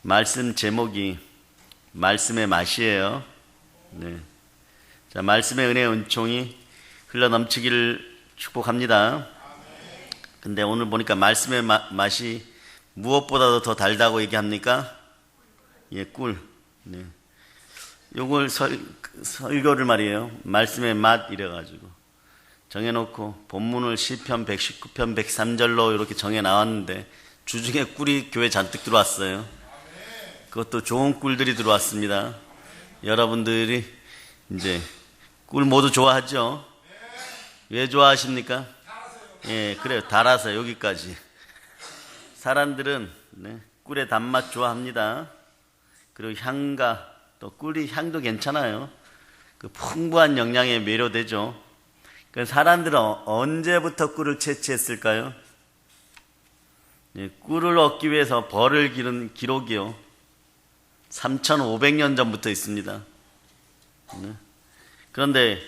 말씀 제목이 말씀의 맛이에요. 네. 자, 말씀의 은혜의 은총이 흘러 넘치기를 축복합니다. 근데 오늘 보니까 말씀의 맛이 무엇보다도 더 달다고 얘기합니까? 예, 꿀. 네. 요걸 설교를 말이에요. 말씀의 맛 이래가지고 정해놓고 본문을 시편 119편 103절로 이렇게 정해 나왔는데 주중에 꿀이 교회 잔뜩 들어왔어요. 그것도 좋은 꿀들이 들어왔습니다. 여러분들이 이제 꿀 모두 좋아하죠? 왜 좋아하십니까? 예, 그래요. 달아서 여기까지. 사람들은 꿀의 단맛 좋아합니다. 그리고 향과 또 꿀이 향도 괜찮아요. 그 풍부한 영양에 매료되죠. 그 사람들은 언제부터 꿀을 채취했을까요? 예, 꿀을 얻기 위해서 벌을 기른 기록이요. 3,500년 전부터 있습니다. 그런데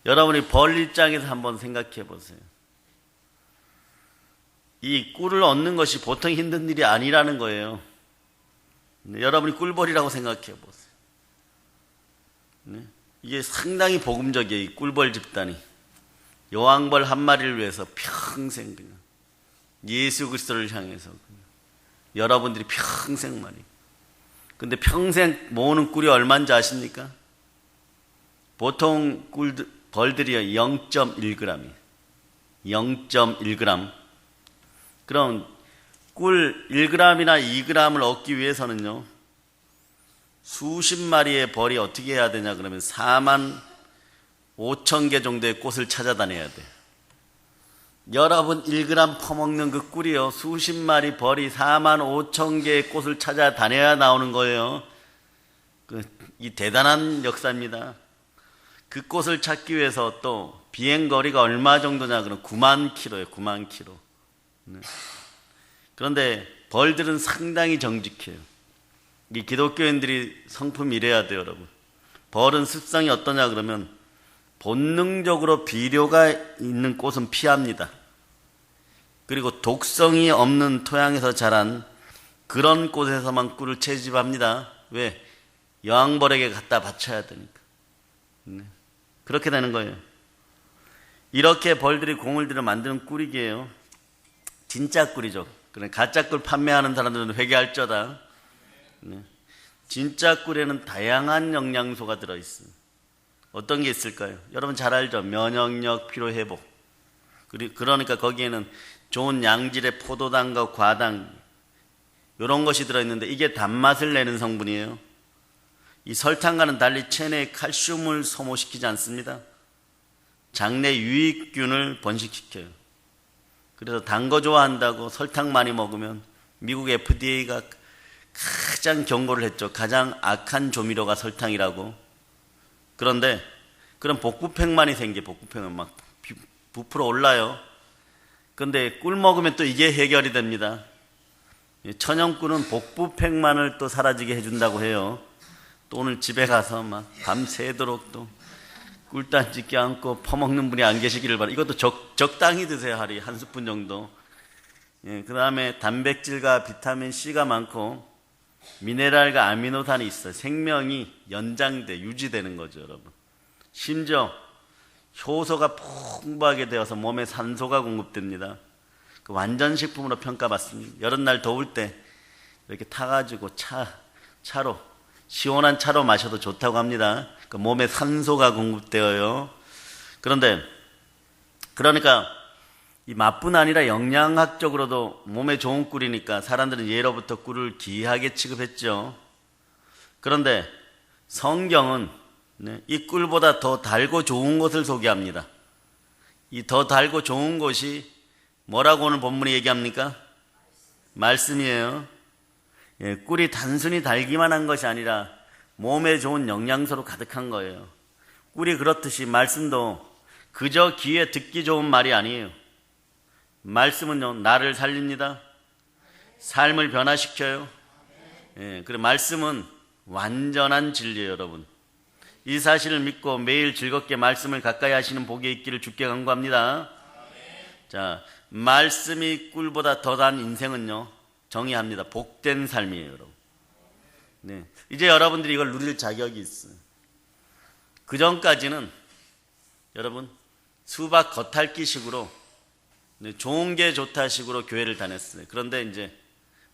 여러분이 벌 입장에서 한번 생각해 보세요. 이 꿀을 얻는 것이 보통 힘든 일이 아니라는 거예요. 여러분이 꿀벌이라고 생각해 보세요. 이게 상당히 복음적이에요. 이 꿀벌 집단이. 여왕벌 한 마리를 위해서 평생 그냥 예수 그리스도를 향해서 여러분들이 평생 말이에요. 근데 평생 모으는 꿀이 얼마인지 아십니까? 보통 벌들이요 0.1g이에요. 0.1g. 그럼 꿀 1g이나 2g을 얻기 위해서는요 수십 마리의 벌이 어떻게 해야 되냐 그러면 45,000개 정도의 꽃을 찾아다녀야 돼요. 여러분 1g 퍼먹는 그 꿀이요 수십 마리 벌이 45,000개의 꽃을 찾아다녀야 나오는 거예요. 이 대단한 역사입니다. 그 꽃을 찾기 위해서 또 비행거리가 얼마 정도냐 그러면 9만 킬로예요. 9만 킬로. 그런데 벌들은 상당히 정직해요. 이 기독교인들이 성품 이래야 돼요, 여러분. 벌은 습성이 어떠냐 그러면 본능적으로 비료가 있는 꽃은 피합니다. 그리고 독성이 없는 토양에서 자란 그런 곳에서만 꿀을 채집합니다. 왜? 여왕벌에게 갖다 바쳐야 되니까. 그렇게 되는 거예요. 이렇게 벌들이 공을 들여 만드는 꿀이게요. 진짜 꿀이죠. 가짜 꿀 판매하는 사람들은 회개할저다. 진짜 꿀에는 다양한 영양소가 들어있어요. 어떤 게 있을까요? 여러분 잘 알죠? 면역력, 피로회복. 그러니까 거기에는 좋은 양질의 포도당과 과당 이런 것이 들어있는데 이게 단맛을 내는 성분이에요. 이 설탕과는 달리 체내에 칼슘을 소모시키지 않습니다. 장내 유익균을 번식시켜요. 그래서 단 거 좋아한다고 설탕 많이 먹으면 미국 FDA가 가장 경고를 했죠. 가장 악한 조미료가 설탕이라고. 그런데 그런 복부팽만이 생겨. 복부팽은 막 부풀어 올라요. 그런데 꿀 먹으면 또 이게 해결이 됩니다. 천연꿀은 복부팽만을 또 사라지게 해준다고 해요. 또 오늘 집에 가서 막 밤새도록 또 꿀단지 껴안고 퍼먹는 분이 안 계시기를 바랍니다. 이것도 적당히 드세요. 하루에 한 스푼 정도. 그 다음에 단백질과 비타민 C가 많고 미네랄과 아미노산이 있어요. 생명이 연장돼 유지되는 거죠, 여러분. 심지어 효소가 풍부하게 되어서 몸에 산소가 공급됩니다. 완전 식품으로 평가받습니다. 여름날 더울 때 이렇게 타가지고 차로 시원한 차로 마셔도 좋다고 합니다. 몸에 산소가 공급되어요. 그러니까 이 맛뿐 아니라 영양학적으로도 몸에 좋은 꿀이니까 사람들은 예로부터 꿀을 귀하게 취급했죠. 그런데 성경은 이 꿀보다 더 달고 좋은 것을 소개합니다. 이 더 달고 좋은 것이 뭐라고 오늘 본문이 얘기합니까? 말씀이에요. 꿀이 단순히 달기만 한 것이 아니라 몸에 좋은 영양소로 가득한 거예요. 꿀이 그렇듯이 말씀도 그저 귀에 듣기 좋은 말이 아니에요. 말씀은요, 나를 살립니다. 삶을 변화시켜요. 그리고 말씀은 완전한 진리예요, 여러분. 이 사실을 믿고 매일 즐겁게 말씀을 가까이 하시는 복이 있기를 주께 간구합니다. 자, 말씀이 꿀보다 더 단 인생은요, 정의합니다. 복된 삶이에요, 여러분. 네. 이제 여러분들이 이걸 누릴 자격이 있어요. 그 전까지는 여러분 수박 겉핥기식으로 좋은 게 좋다 식으로 교회를 다녔어요. 그런데 이제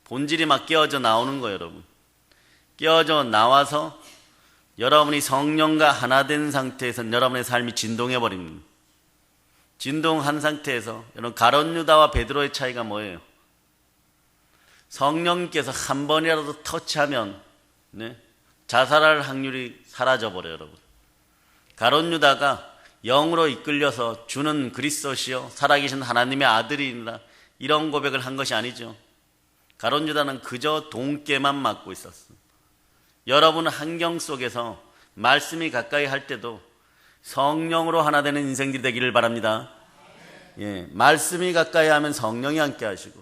본질이 막 깨어져 나오는 거예요, 여러분. 깨어져 나와서 여러분이 성령과 하나 된 상태에서 여러분의 삶이 진동해 버립니다. 진동한 상태에서 여러분 가룟 유다와 베드로의 차이가 뭐예요? 성령께서 한 번이라도 터치하면 자살할 확률이 사라져 버려요, 여러분. 가룟 유다가 영으로 이끌려서 주는 그리스도시요 살아계신 하나님의 아들이라 이런 고백을 한 것이 아니죠. 가룟 유다는 그저 돈깨만 맞고 있었어요. 여러분 환경 속에서 말씀이 가까이 할 때도 성령으로 하나 되는 인생들이 되기를 바랍니다. 예, 말씀이 가까이 하면 성령이 함께 하시고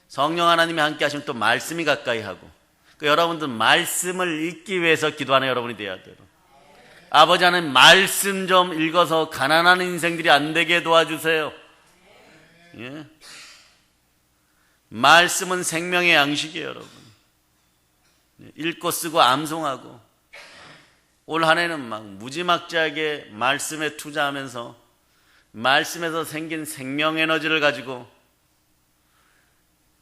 성령 하나님이 함께 하시면 또 말씀이 가까이 하고 여러분들 말씀을 읽기 위해서 기도하는 여러분이 되어야 돼요. 아버지 하나님 말씀 좀 읽어서 가난한 인생들이 안 되게 도와주세요. 예. 말씀은 생명의 양식이에요, 여러분. 읽고 쓰고 암송하고 올 한 해는 막 무지막지하게 말씀에 투자하면서 말씀에서 생긴 생명 에너지를 가지고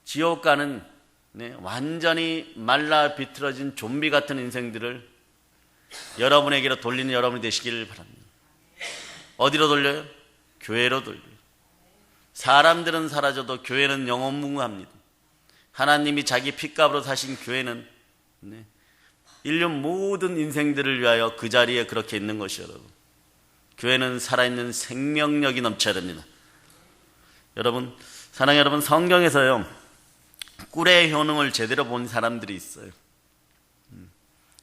지옥 가는 완전히 말라 비틀어진 좀비 같은 인생들을 여러분에게로 돌리는 여러분이 되시기를 바랍니다. 어디로 돌려요? 교회로 돌려요. 사람들은 사라져도 교회는 영원무궁합니다. 하나님이 자기 핏값으로 사신 교회는 인류 모든 인생들을 위하여 그 자리에 그렇게 있는 것이요, 여러분. 교회는 살아있는 생명력이 넘쳐야 됩니다. 여러분, 사랑하는 여러분, 성경에서요 꿀의 효능을 제대로 본 사람들이 있어요.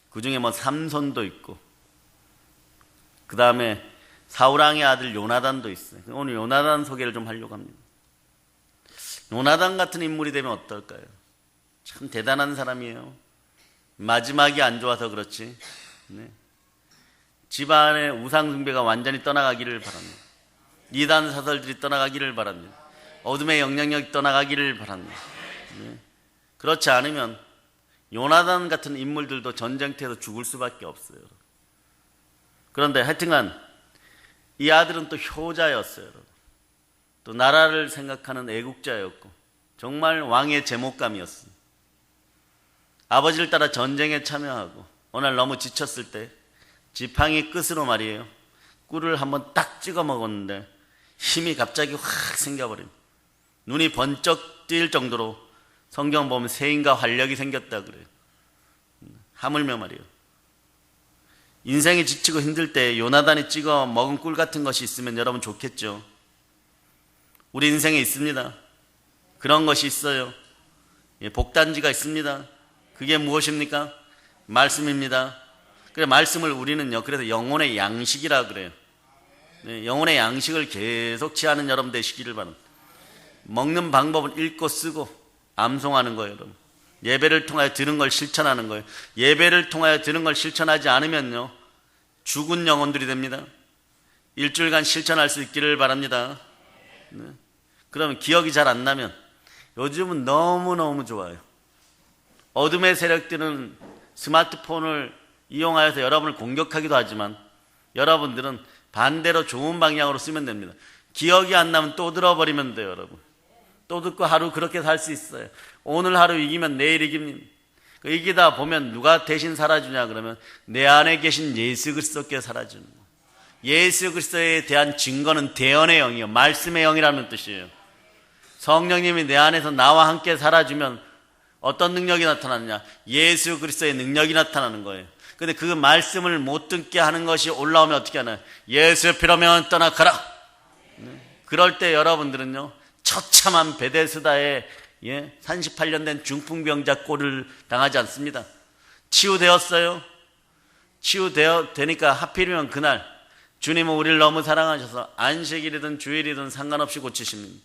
그 중에 뭐 삼손도 있고 그 다음에 사울왕의 아들 요나단도 있어요. 오늘 요나단 소개를 좀 하려고 합니다. 요나단 같은 인물이 되면 어떨까요? 참 대단한 사람이에요. 마지막이 안 좋아서 그렇지 집안의 우상숭배가 완전히 떠나가기를 바랍니다. 이단 사설들이 떠나가기를 바랍니다. 어둠의 영향력이 떠나가기를 바랍니다. 그렇지 않으면 요나단 같은 인물들도 전쟁터에서 죽을 수밖에 없어요. 그런데 하여튼간 이 아들은 또 효자였어요. 또 나라를 생각하는 애국자였고 정말 왕의 제목감이었어요. 아버지를 따라 전쟁에 참여하고 어느 날 너무 지쳤을 때 지팡이 끝으로 말이에요 꿀을 한번 딱 찍어 먹었는데 힘이 갑자기 확 생겨버립니다. 눈이 번쩍 뛸 정도로 성경 보면 세인과 활력이 생겼다 그래요. 하물며 말이에요. 인생이 지치고 힘들 때 요나단이 찍어 먹은 꿀 같은 것이 있으면 여러분 좋겠죠. 우리 인생에 있습니다. 그런 것이 있어요. 복단지가 있습니다. 그게 무엇입니까? 말씀입니다. 그래 말씀을 우리는요 그래서 영혼의 양식이라 그래요. 영혼의 양식을 계속 취하는 여러분 되시기를 바랍니다. 먹는 방법은 읽고 쓰고 암송하는 거예요, 여러분. 예배를 통하여 들은 걸 실천하는 거예요. 예배를 통하여 들은 걸 실천하지 않으면요 죽은 영혼들이 됩니다. 일주일간 실천할 수 있기를 바랍니다. 그러면 기억이 잘 안 나면 요즘은 너무너무 좋아요. 어둠의 세력들은 스마트폰을 이용하여서 여러분을 공격하기도 하지만 여러분들은 반대로 좋은 방향으로 쓰면 됩니다. 기억이 안 나면 또 들어버리면 돼요, 여러분. 또 듣고 하루 그렇게 살 수 있어요. 오늘 하루 이기면 내일 이깁니다. 이기다 보면 누가 대신 살아주냐 그러면 내 안에 계신 예수 그리스도께 살아주는 거예요. 예수 그리스도에 대한 증거는 대언의 영이요 말씀의 영이라는 뜻이에요. 성령님이 내 안에서 나와 함께 살아주면 어떤 능력이 나타나느냐? 예수 그리스도의 능력이 나타나는 거예요. 근데 그 말씀을 못 듣게 하는 것이 올라오면 어떻게 하나요? 예수 피로면 떠나가라. 그럴 때 여러분들은요 처참한 베데스다의 38년 된 중풍병자 꼴을 당하지 않습니다. 치유되었어요. 치유되니까 하필이면 그날 주님은 우리를 너무 사랑하셔서 안식일이든 주일이든 상관없이 고치십니다.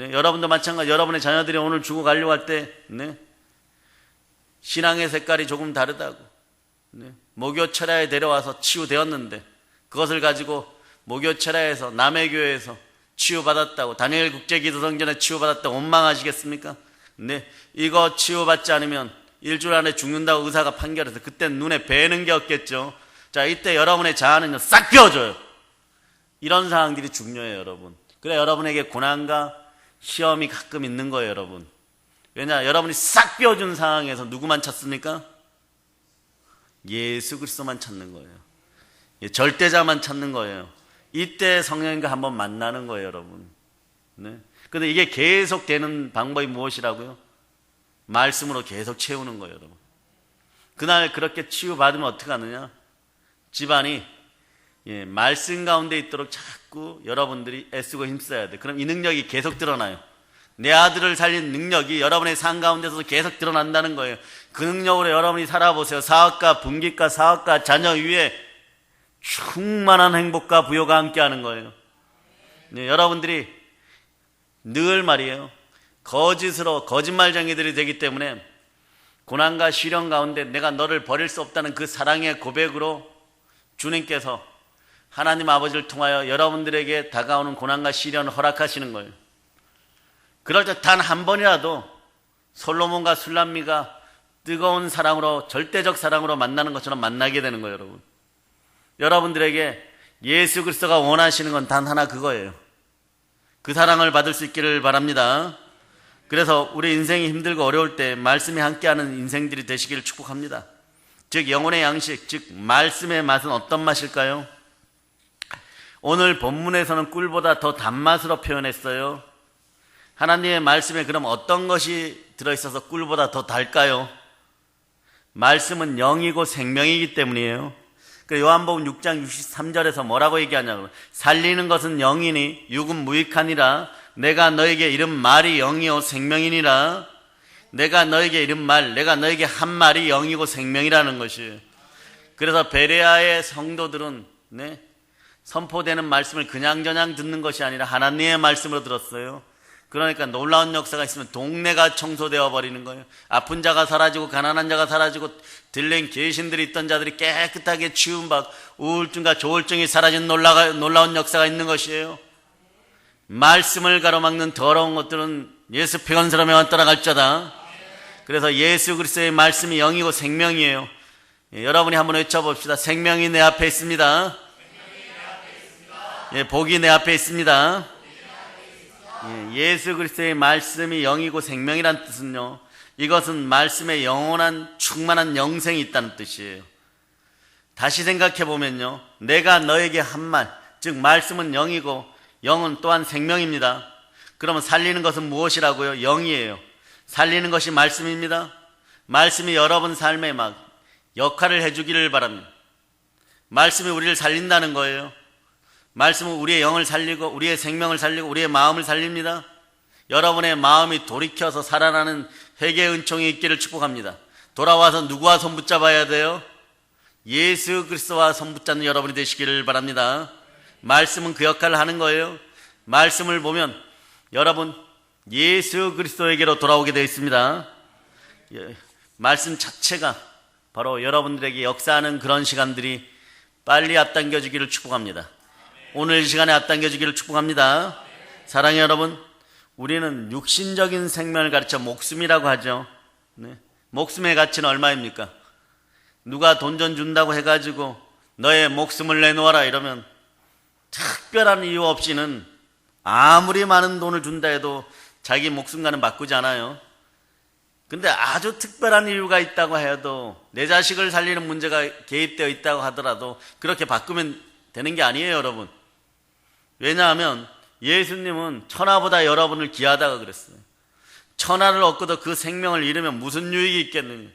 여러분도 마찬가지. 여러분의 자녀들이 오늘 주고 가려고 할 때 신앙의 색깔이 조금 다르다고 목요 철야에 데려와서 치유되었는데 그것을 가지고 목요 철야에서 남의 교회에서 치유받았다고 다니엘 국제기도성전에 치유받았다고 원망하시겠습니까? 이거 치유받지 않으면 일주일 안에 죽는다고 의사가 판결해서 그때 눈에 뵈는 게 없겠죠. 자, 이때 여러분의 자아는요, 싹 비워져요. 이런 상황들이 중요해요, 여러분. 그래, 여러분에게 고난과 시험이 가끔 있는 거예요, 여러분. 왜냐, 여러분이 싹 비워준 상황에서 누구만 찾습니까? 예수 그리스도만 찾는 거예요. 절대자만 찾는 거예요. 이때 성령님과 한번 만나는 거예요, 여러분. 네. 근데 이게 계속 되는 방법이 무엇이라고요? 말씀으로 계속 채우는 거예요, 여러분. 그날 그렇게 치유받으면 어떻게 하느냐? 집안이 말씀 가운데 있도록 자꾸 여러분들이 애쓰고 힘써야 돼. 그럼 이 능력이 계속 드러나요. 내 아들을 살린 능력이 여러분의 삶 가운데서도 계속 드러난다는 거예요. 그 능력으로 여러분이 살아보세요. 사업가, 분기가, 사업가, 자녀 위에 충만한 행복과 부요가 함께하는 거예요. 네, 여러분들이 늘 말이에요. 거짓말쟁이들이 되기 때문에 고난과 시련 가운데 내가 너를 버릴 수 없다는 그 사랑의 고백으로 주님께서 하나님 아버지를 통하여 여러분들에게 다가오는 고난과 시련을 허락하시는 거예요. 그럴 때 단 한 번이라도 솔로몬과 술람미가 뜨거운 사랑으로, 절대적 사랑으로 만나는 것처럼 만나게 되는 거예요, 여러분. 여러분들에게 예수 그리스도가 원하시는 건 단 하나 그거예요. 그 사랑을 받을 수 있기를 바랍니다. 그래서 우리 인생이 힘들고 어려울 때 말씀이 함께하는 인생들이 되시기를 축복합니다. 즉 영혼의 양식, 즉 말씀의 맛은 어떤 맛일까요? 오늘 본문에서는 꿀보다 더 단맛으로 표현했어요. 하나님의 말씀에 그럼 어떤 것이 들어있어서 꿀보다 더 달까요? 말씀은 영이고 생명이기 때문이에요. 요한복음 6장 63절에서 뭐라고 얘기하냐고, 살리는 것은 영이니 육은 무익하니라. 내가 너에게 이른 말이 영이요 생명이니라. 내가 너에게 이른 말, 내가 너에게 한 말이 영이고 생명이라는 것이에요. 그래서 베레아의 성도들은 선포되는 말씀을 그냥저냥 듣는 것이 아니라 하나님의 말씀으로 들었어요. 그러니까 놀라운 역사가 있으면 동네가 청소되어 버리는 거예요. 아픈 자가 사라지고 가난한 자가 사라지고 들린 귀신들이 있던 자들이 깨끗하게 치움받고 우울증과 조울증이 사라진 놀라운 역사가 있는 것이에요. 말씀을 가로막는 더러운 것들은 예수 평안스러움에만 떠나갈자다. 그래서 예수 그리스도의 말씀이 영이고 생명이에요. 여러분이 한번 외쳐봅시다. 생명이 내 앞에 있습니다. 복이 내 앞에 있습니다. 예수 그리스도의 말씀이 영이고 생명이란 뜻은요, 이것은 말씀에 영원한 충만한 영생이 있다는 뜻이에요. 다시 생각해 보면요, 내가 너에게 한 말, 즉 말씀은 영이고 영은 또한 생명입니다. 그러면 살리는 것은 무엇이라고요? 영이에요. 살리는 것이 말씀입니다. 말씀이 여러분 삶에 막 역할을 해주기를 바랍니다. 말씀이 우리를 살린다는 거예요. 말씀은 우리의 영을 살리고 우리의 생명을 살리고 우리의 마음을 살립니다. 여러분의 마음이 돌이켜서 살아나는 회개의 은총이 있기를 축복합니다. 돌아와서 누구와 손붙잡아야 돼요? 예수 그리스도와 손붙잡는 여러분이 되시기를 바랍니다. 말씀은 그 역할을 하는 거예요. 말씀을 보면 여러분 예수 그리스도에게로 돌아오게 되어 있습니다. 말씀 자체가 바로 여러분들에게 역사하는 그런 시간들이 빨리 앞당겨지기를 축복합니다. 오늘 이 시간에 앞당겨지기를 축복합니다. 사랑의 여러분, 우리는 육신적인 생명을 가르쳐 목숨이라고 하죠. 목숨의 가치는 얼마입니까? 누가 돈 좀 준다고 해가지고 너의 목숨을 내놓아라 이러면 특별한 이유 없이는 아무리 많은 돈을 준다 해도 자기 목숨과는 바꾸지 않아요. 근데 아주 특별한 이유가 있다고 해도 내 자식을 살리는 문제가 개입되어 있다고 하더라도 그렇게 바꾸면 되는 게 아니에요, 여러분. 왜냐하면 예수님은 천하보다 여러분을 귀하다고 그랬어요. 천하를 얻고도 그 생명을 잃으면 무슨 유익이 있겠느냐.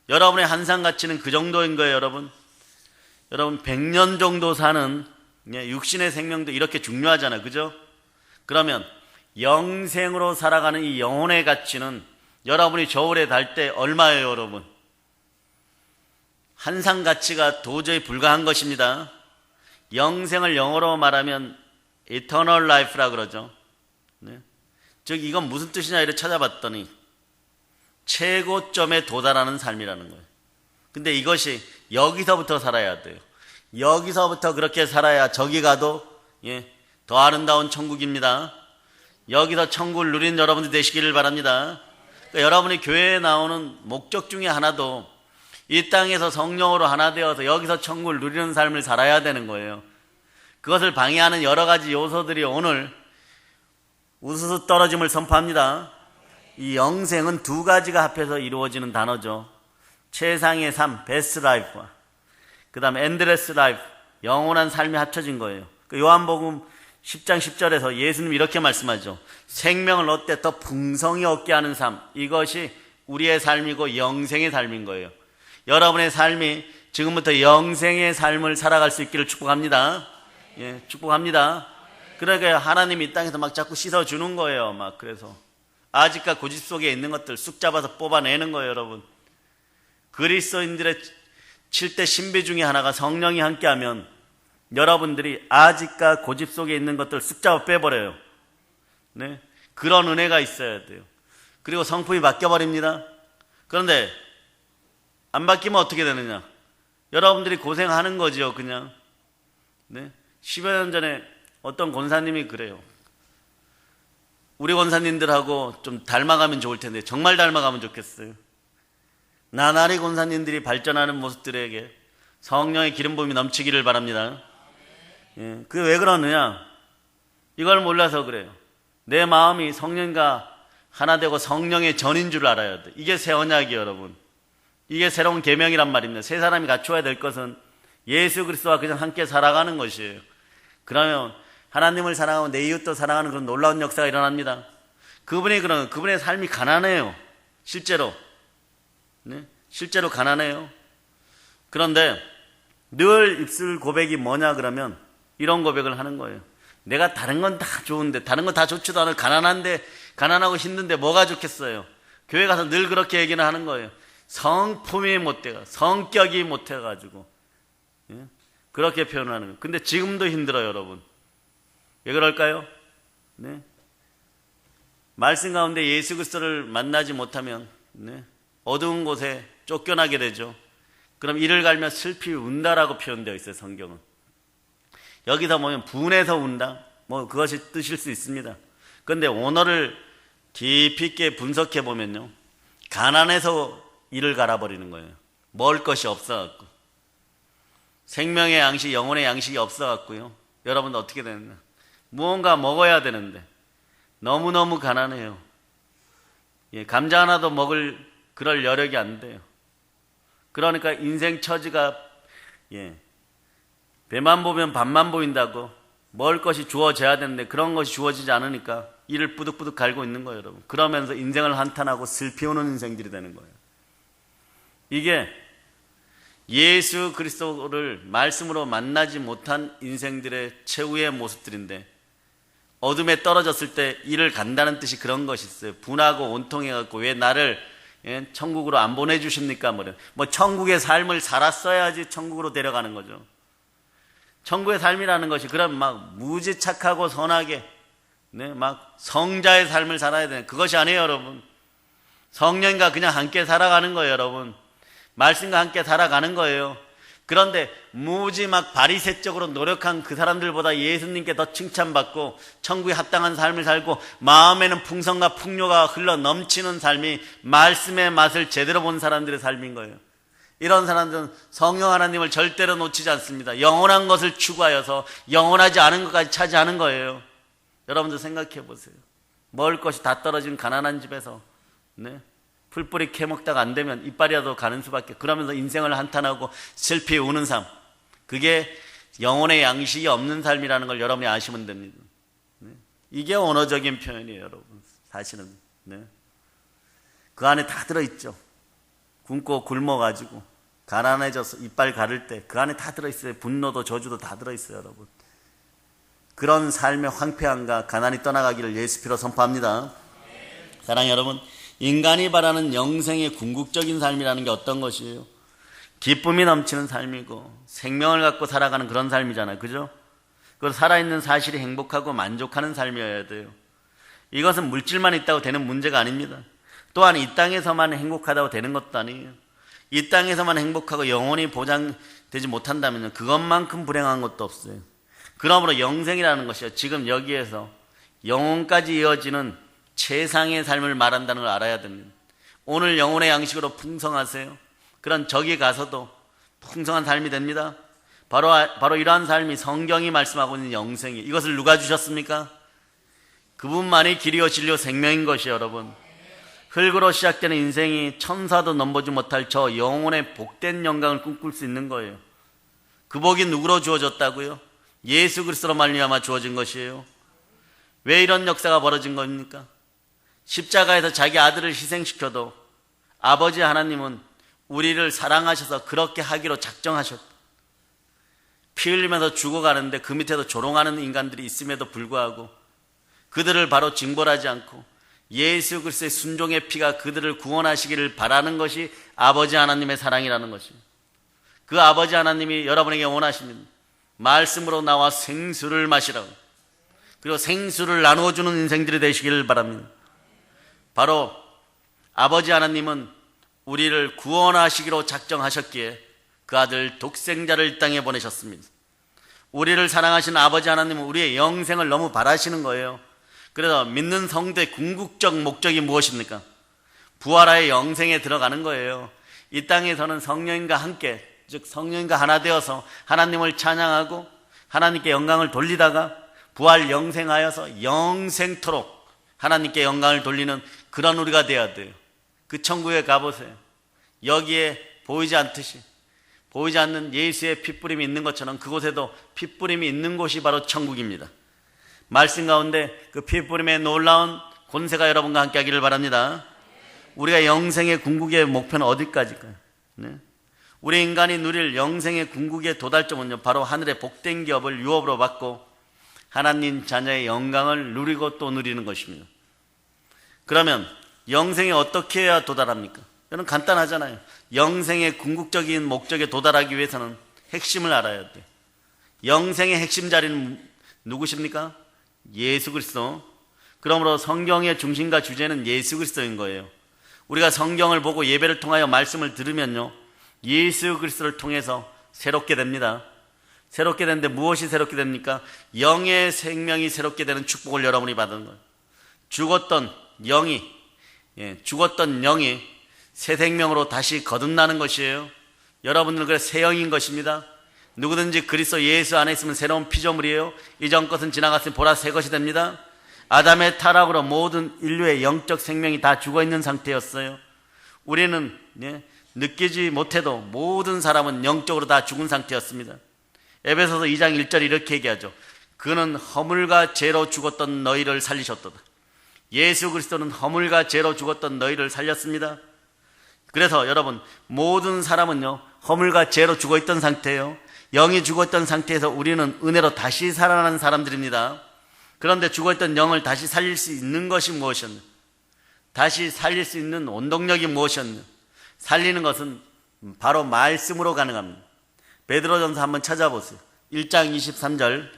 여러분의 한상 가치는 그 정도인 거예요, 여러분. 여러분 100년 정도 사는 육신의 생명도 이렇게 중요하잖아요, 그죠? 그러면 영생으로 살아가는 이 영혼의 가치는 여러분이 저울에 달 때 얼마예요, 여러분? 한상 가치가 도저히 불가한 것입니다. 영생을 영어로 말하면 eternal life라 그러죠. 즉 이건 무슨 뜻이냐 이렇게 찾아봤더니 최고점에 도달하는 삶이라는 거예요. 근데 이것이 여기서부터 살아야 돼요. 여기서부터 그렇게 살아야 저기 가도 더 아름다운 천국입니다. 여기서 천국을 누리는 여러분들 되시기를 바랍니다. 그러니까 여러분이 교회에 나오는 목적 중에 하나도 이 땅에서 성령으로 하나 되어서 여기서 천국을 누리는 삶을 살아야 되는 거예요. 그것을 방해하는 여러 가지 요소들이 오늘 우수수 떨어짐을 선포합니다. 이 영생은 두 가지가 합해서 이루어지는 단어죠. 최상의 삶, 베스트 라이프와 그 다음에 엔드레스 라이프, 영원한 삶이 합쳐진 거예요. 요한복음 10장 10절에서 예수님 이렇게 말씀하죠. 생명을 얻되 더 풍성히 얻게 하는 삶, 이것이 우리의 삶이고 영생의 삶인 거예요. 여러분의 삶이 지금부터 영생의 삶을 살아갈 수 있기를 축복합니다. 예, 축복합니다. 그러니까 하나님이 이 땅에서 막 자꾸 씻어주는 거예요. 막 그래서 아직까 고집 속에 있는 것들 쑥 잡아서 뽑아내는 거예요. 여러분, 그리스도인들의 7대 신비 중에 하나가 성령이 함께하면 여러분들이 아직까 고집 속에 있는 것들 쑥 잡아 빼버려요. 네, 그런 은혜가 있어야 돼요. 그리고 성품이 바뀌어버립니다. 그런데 안 바뀌면 어떻게 되느냐? 여러분들이 고생하는 거지요, 그냥. 네, 10여 년 전에 어떤 권사님이 그래요. 우리 권사님들하고 좀 닮아가면 좋을 텐데 정말 닮아가면 좋겠어요. 나날이 권사님들이 발전하는 모습들에게 성령의 기름 부음이 넘치기를 바랍니다. 예, 그게 왜 그러느냐? 이걸 몰라서 그래요. 내 마음이 성령과 하나 되고 성령의 전인 줄 알아야 돼. 이게 새 언약이에요, 여러분. 이게 새로운 계명이란 말입니다. 세 사람이 갖춰야 될 것은 예수 그리스도와 그냥 함께 살아가는 것이에요. 그러면 하나님을 사랑하고 내 이웃도 사랑하는 그런 놀라운 역사가 일어납니다. 그분의 삶이 가난해요. 실제로. 네? 실제로 가난해요. 그런데 늘 입술 고백이 뭐냐 그러면 이런 고백을 하는 거예요. 내가 다른 건 다 좋은데, 다른 건 다 좋지도 않아요. 가난하고 힘든데 뭐가 좋겠어요. 교회 가서 늘 그렇게 얘기는 하는 거예요. 성품이 못돼가, 성격이 못해가지고. 예? 그렇게 표현하는 거예요. 근데 지금도 힘들어요, 여러분. 왜 그럴까요? 네? 말씀 가운데 예수 그리스도를 만나지 못하면, 네? 어두운 곳에 쫓겨나게 되죠. 그럼 이를 갈며 슬피 운다라고 표현되어 있어요, 성경은. 여기서 보면 분해서 운다, 뭐 그것이 뜻일 수 있습니다. 그런데 언어를 깊이 있게 분석해 보면요, 가난해서 이를 갈아버리는 거예요. 먹을 것이 없어갖고, 생명의 양식, 영혼의 양식이 없어갖고요. 여러분 어떻게 되느냐? 무언가 먹어야 되는데 너무너무 가난해요. 예, 감자 하나도 먹을 그럴 여력이 안 돼요. 그러니까 인생 처지가, 예, 배만 보면 밥만 보인다고 먹을 것이 주어져야 되는데 그런 것이 주어지지 않으니까 이를 뿌득뿌득 갈고 있는 거예요, 여러분. 그러면서 인생을 한탄하고 슬피우는 인생들이 되는 거예요. 이게 예수 그리스도를 말씀으로 만나지 못한 인생들의 최후의 모습들인데, 어둠에 떨어졌을 때 이를 간다는 뜻이 그런 것이 있어요. 분하고 온통해갖고 왜 나를, 예, 천국으로 안 보내주십니까? 뭐 천국의 삶을 살았어야지 천국으로 데려가는 거죠. 천국의 삶이라는 것이 그럼 막 무지 착하고 선하게, 네, 막 성자의 삶을 살아야 되는 그것이 아니에요, 여러분. 성령과 그냥 함께 살아가는 거예요, 여러분. 말씀과 함께 살아가는 거예요. 그런데 무지 막 바리새적으로 노력한 그 사람들보다 예수님께 더 칭찬받고 천국에 합당한 삶을 살고 마음에는 풍성과 풍요가 흘러 넘치는 삶이 말씀의 맛을 제대로 본 사람들의 삶인 거예요. 이런 사람들은 성령 하나님을 절대로 놓치지 않습니다. 영원한 것을 추구하여서 영원하지 않은 것까지 차지하는 거예요. 여러분들 생각해 보세요. 먹을 것이 다 떨어진 가난한 집에서, 네, 풀뿌리 캐먹다가 안 되면 이빨이라도 가는 수밖에. 그러면서 인생을 한탄하고 슬피 우는 삶, 그게 영혼의 양식이 없는 삶이라는 걸 여러분이 아시면 됩니다. 네? 이게 언어적인 표현이에요, 여러분. 사실은. 네? 그 안에 다 들어있죠. 굶고 굶어가지고 가난해져서 이빨 가를 때 그 안에 다 들어있어요. 분노도 저주도 다 들어있어요, 여러분. 그런 삶의 황폐함과 가난이 떠나가기를 예수 피로 선포합니다. 사랑하는 여러분, 인간이 바라는 영생의 궁극적인 삶이라는 게 어떤 것이에요? 기쁨이 넘치는 삶이고 생명을 갖고 살아가는 그런 삶이잖아요, 그죠? 그 살아있는 사실이 행복하고 만족하는 삶이어야 돼요. 이것은 물질만 있다고 되는 문제가 아닙니다. 또한 이 땅에서만 행복하다고 되는 것도 아니에요. 이 땅에서만 행복하고 영원히 보장되지 못한다면 그것만큼 불행한 것도 없어요. 그러므로 영생이라는 것이요, 지금 여기에서 영혼까지 이어지는 최상의 삶을 말한다는 걸 알아야 됩니다. 오늘 영혼의 양식으로 풍성하세요. 그런 적이 가서도 풍성한 삶이 됩니다. 바로 이러한 삶이 성경이 말씀하고 있는 영생이, 이것을 누가 주셨습니까? 그분만이 길이요 진리요 생명인 것이에요. 여러분, 흙으로 시작되는 인생이 천사도 넘보지 못할 저 영혼의 복된 영광을 꿈꿀 수 있는 거예요. 그 복이 누구로 주어졌다고요? 예수 그리스도로 말미암아 주어진 것이에요. 왜 이런 역사가 벌어진 겁니까? 십자가에서 자기 아들을 희생시켜도 아버지 하나님은 우리를 사랑하셔서 그렇게 하기로 작정하셨다. 피 흘리면서 죽어가는데 그 밑에도 조롱하는 인간들이 있음에도 불구하고 그들을 바로 징벌하지 않고 예수 그리스도의 순종의 피가 그들을 구원하시기를 바라는 것이 아버지 하나님의 사랑이라는 것입니다. 그 아버지 하나님이 여러분에게 원하십니다. 말씀으로 나와 생수를 마시라고, 그리고 생수를 나누어주는 인생들이 되시기를 바랍니다. 바로 아버지 하나님은 우리를 구원하시기로 작정하셨기에 그 아들 독생자를 이 땅에 보내셨습니다. 우리를 사랑하시는 아버지 하나님은 우리의 영생을 너무 바라시는 거예요. 그래서 믿는 성도의 궁극적 목적이 무엇입니까? 부활하여 영생에 들어가는 거예요. 이 땅에서는 성령님과 함께, 즉 성령님과 하나 되어서 하나님을 찬양하고 하나님께 영광을 돌리다가 부활 영생하여서 영생토록 하나님께 영광을 돌리는 그런 우리가 되어야 돼요. 그 천국에 가보세요. 여기에 보이지 않는 예수의 핏뿌림이 있는 것처럼 그곳에도 핏뿌림이 있는 곳이 바로 천국입니다. 말씀 가운데 그 핏뿌림의 놀라운 권세가 여러분과 함께 하기를 바랍니다. 우리가 영생의 궁극의 목표는 어디까지일까요? 네? 우리 인간이 누릴 영생의 궁극의 도달점은요, 바로 하늘의 복된 기업을 유업으로 받고 하나님 자녀의 영광을 누리고 또 누리는 것입니다. 그러면 영생에 어떻게 해야 도달합니까? 이건 간단하잖아요. 영생의 궁극적인 목적에 도달하기 위해서는 핵심을 알아야 돼요. 영생의 핵심 자리는 누구십니까? 예수 그리스도. 그러므로 성경의 중심과 주제는 예수 그리스도인 거예요. 우리가 성경을 보고 예배를 통하여 말씀을 들으면요, 예수 그리스도를 통해서 새롭게 됩니다. 새롭게 되는데 무엇이 새롭게 됩니까? 영의 생명이 새롭게 되는 축복을 여러분이 받은 거예요. 죽었던 영이 새 생명으로 다시 거듭나는 것이에요. 여러분들은 그래 새 영인 것입니다. 누구든지 그리스도 예수 안에 있으면 새로운 피조물이에요. 이전 것은 지나갔으니 보라 새 것이 됩니다. 아담의 타락으로 모든 인류의 영적 생명이 다 죽어있는 상태였어요. 우리는 느끼지 못해도 모든 사람은 영적으로 다 죽은 상태였습니다. 에베소서 2장 1절 이렇게 얘기하죠. 그는 허물과 죄로 죽었던 너희를 살리셨도다. 예수 그리스도는 허물과 죄로 죽었던 너희를 살렸습니다. 그래서 여러분, 모든 사람은요, 허물과 죄로 죽어있던 상태예요. 영이 죽어있던 상태에서 우리는 은혜로 다시 살아나는 사람들입니다. 그런데 죽어있던 영을 다시 살릴 수 있는 것이 무엇이었나? 다시 살릴 수 있는 원동력이 무엇이었나? 살리는 것은 바로 말씀으로 가능합니다. 베드로전서 한번 찾아보세요. 1장 23절.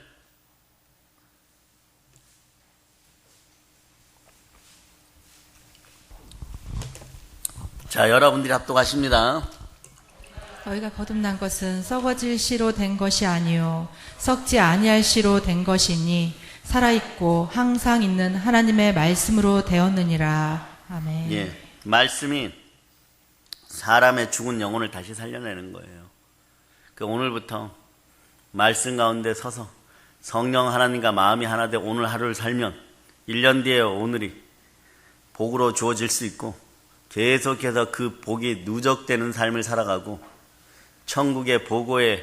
자, 여러분들이 합독하십니다. 너희가 거듭난 것은 썩어질 씨로 된 것이 아니요 썩지 아니할 씨로 된 것이니 살아있고 항상 있는 하나님의 말씀으로 되었느니라. 아멘. 예, 말씀이 사람의 죽은 영혼을 다시 살려내는 거예요. 그 오늘부터 말씀 가운데 서서 성령 하나님과 마음이 하나 되어 오늘 하루를 살면 1년 뒤에 오늘이 복으로 주어질 수 있고 계속해서 그 복이 누적되는 삶을 살아가고 천국의 보고에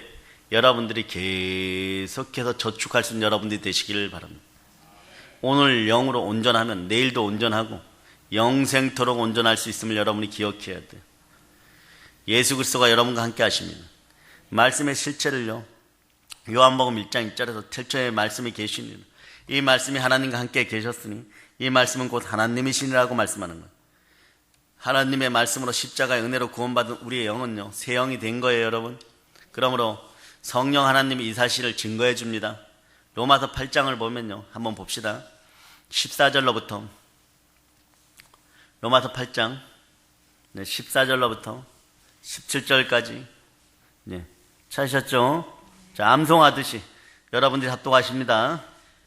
여러분들이 계속해서 저축할 수 있는 여러분들이 되시기를 바랍니다. 오늘 영으로 온전하면 내일도 온전하고 영생토록 온전할 수 있음을 여러분이 기억해야 돼요. 예수 그리스도가 여러분과 함께 하십니다. 말씀의 실체를요, 요한복음 1장 1절에서 태초에 말씀이 계시니라. 이 말씀이 하나님과 함께 계셨으니 이 말씀은 곧 하나님이시니라고 말씀하는 거예요. 하나님의 말씀으로 십자가의 은혜로 구원받은 우리의 영은요, 새 영이 된 거예요, 여러분. 그러므로 성령 하나님이 이 사실을 증거해 줍니다. 로마서 8장을 보면요, 한번 봅시다. 14절로부터 로마서 8장 14절로부터 17절까지 찾으셨죠? 자, 암송하듯이 여러분들이 합독하십니다.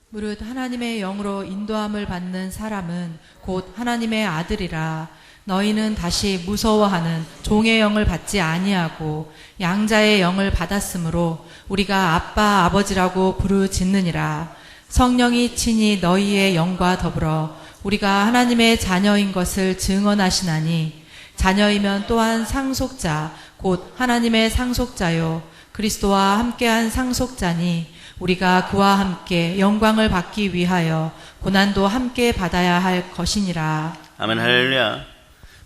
무릇 하나님의 영으로 인도함을 받는 사람은 곧 하나님의 아들이라. 너희는 다시 무서워하는 종의 영을 받지 아니하고 양자의 영을 받았으므로 우리가 아빠 아버지라고 부르짖느니라. 성령이 친히 너희의 영과 더불어 우리가 하나님의 자녀인 것을 증언하시나니 자녀이면 또한 상속자 곧 하나님의 상속자요 그리스도와 함께한 상속자니 우리가 그와 함께 영광을 받기 위하여 고난도 함께 받아야 할 것이니라. 아멘. 할렐루야.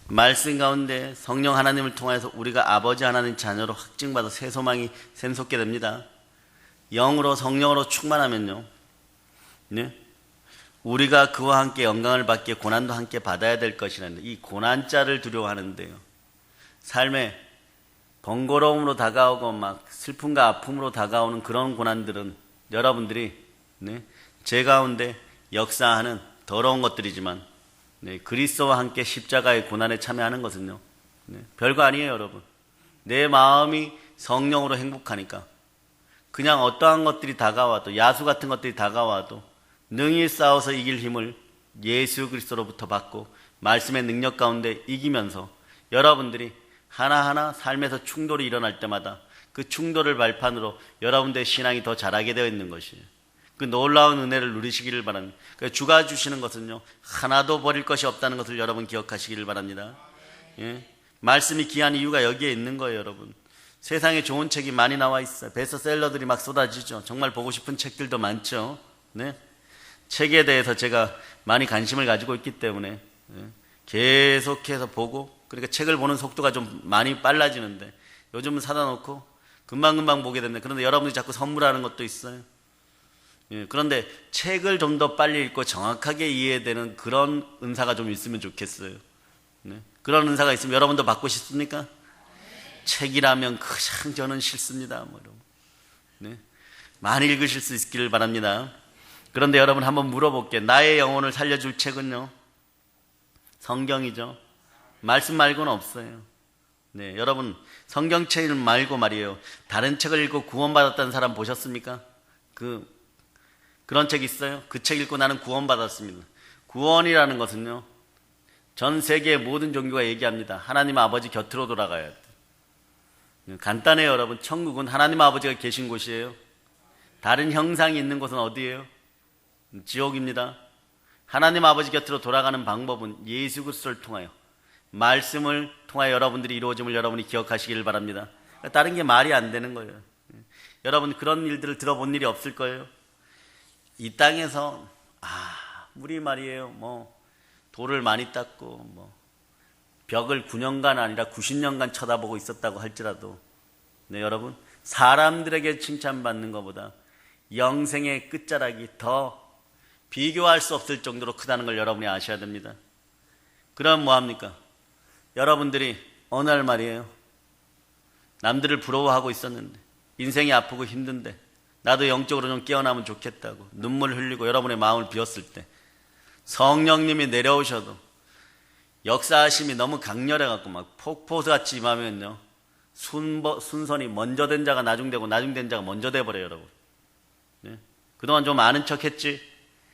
말씀 가운데 성령 하나님을 통해서 우리가 아버지 하나님 자녀로 확증받아 새 소망이 샘솟게 됩니다. 영으로 성령으로 충만하면요, 네? 우리가 그와 함께 영광을 받기에 고난도 함께 받아야 될 것이라는 이 고난자를 두려워하는데요, 삶에 번거로움으로 다가오고 막 슬픔과 아픔으로 다가오는 그런 고난들은 여러분들이, 네, 제 가운데 역사하는 더러운 것들이지만, 네, 그리스도와 함께 십자가의 고난에 참여하는 것은요, 네, 별거 아니에요. 여러분, 내 마음이 성령으로 행복하니까 그냥 어떠한 것들이 다가와도, 야수 같은 것들이 다가와도 능히 싸워서 이길 힘을 예수 그리스도로부터 받고 말씀의 능력 가운데 이기면서 여러분들이 하나하나 삶에서 충돌이 일어날 때마다 그 충돌을 발판으로 여러분들의 신앙이 더 자라게 되어 있는 것이에요. 그 놀라운 은혜를 누리시기를 바랍니다. 주가 주시는 것은요, 하나도 버릴 것이 없다는 것을 여러분 기억하시기를 바랍니다. 예? 말씀이 귀한 이유가 여기에 있는 거예요. 여러분, 세상에 좋은 책이 많이 나와 있어요. 베스트셀러들이 막 쏟아지죠. 정말 보고 싶은 책들도 많죠. 네? 책에 대해서 제가 많이 관심을 가지고 있기 때문에, 예, 계속해서 보고, 그러니까 책을 보는 속도가 좀 많이 빨라지는데 요즘은 사다 놓고 금방금방 보게 됩니다. 그런데 여러분이 자꾸 선물하는 것도 있어요. 예, 그런데 책을 좀 더 빨리 읽고 정확하게 이해되는 그런 은사가 좀 있으면 좋겠어요. 네? 그런 은사가 있으면 여러분도 받고 싶습니까? 책이라면 그냥 저는 싫습니다. 뭐 이러고. 네? 많이 읽으실 수 있기를 바랍니다. 그런데 여러분 한번 물어볼게요. 나의 영혼을 살려줄 책은요, 성경이죠. 말씀 말고는 없어요. 네, 여러분 성경책 말고 말이에요, 다른 책을 읽고 구원받았다는 사람 보셨습니까? 그런 책 있어요? 그 책 읽고 나는 구원받았습니다. 구원이라는 것은요, 전 세계의 모든 종교가 얘기합니다. 하나님 아버지 곁으로 돌아가야 돼. 간단해요. 여러분, 천국은 하나님 아버지가 계신 곳이에요. 다른 형상이 있는 곳은 어디예요? 지옥입니다. 하나님 아버지 곁으로 돌아가는 방법은 예수 그리스도를 통하여, 말씀을 통하여 여러분들이 이루어짐을 여러분이 기억하시기를 바랍니다. 다른 게 말이 안 되는 거예요. 여러분 그런 일들을 들어본 일이 없을 거예요. 이 땅에서 우리 말이에요, 뭐 돌을 많이 닦고 뭐 벽을 9년간 아니라 90년간 쳐다보고 있었다고 할지라도, 네, 여러분, 사람들에게 칭찬받는 것보다 영생의 끝자락이 더 비교할 수 없을 정도로 크다는 걸 여러분이 아셔야 됩니다. 그럼 뭐합니까? 여러분들이 어느 날 말이에요, 남들을 부러워하고 있었는데, 인생이 아프고 힘든데 나도 영적으로 좀 깨어나면 좋겠다고 눈물 흘리고 여러분의 마음을 비웠을 때 성령님이 내려오셔도 역사하심이 너무 강렬해갖고 막 폭포수같이 임하면요, 순선이 먼저 된 자가 나중되고 나중된 자가 먼저 돼버려요. 여러분, 네? 그동안 좀 아는 척했지.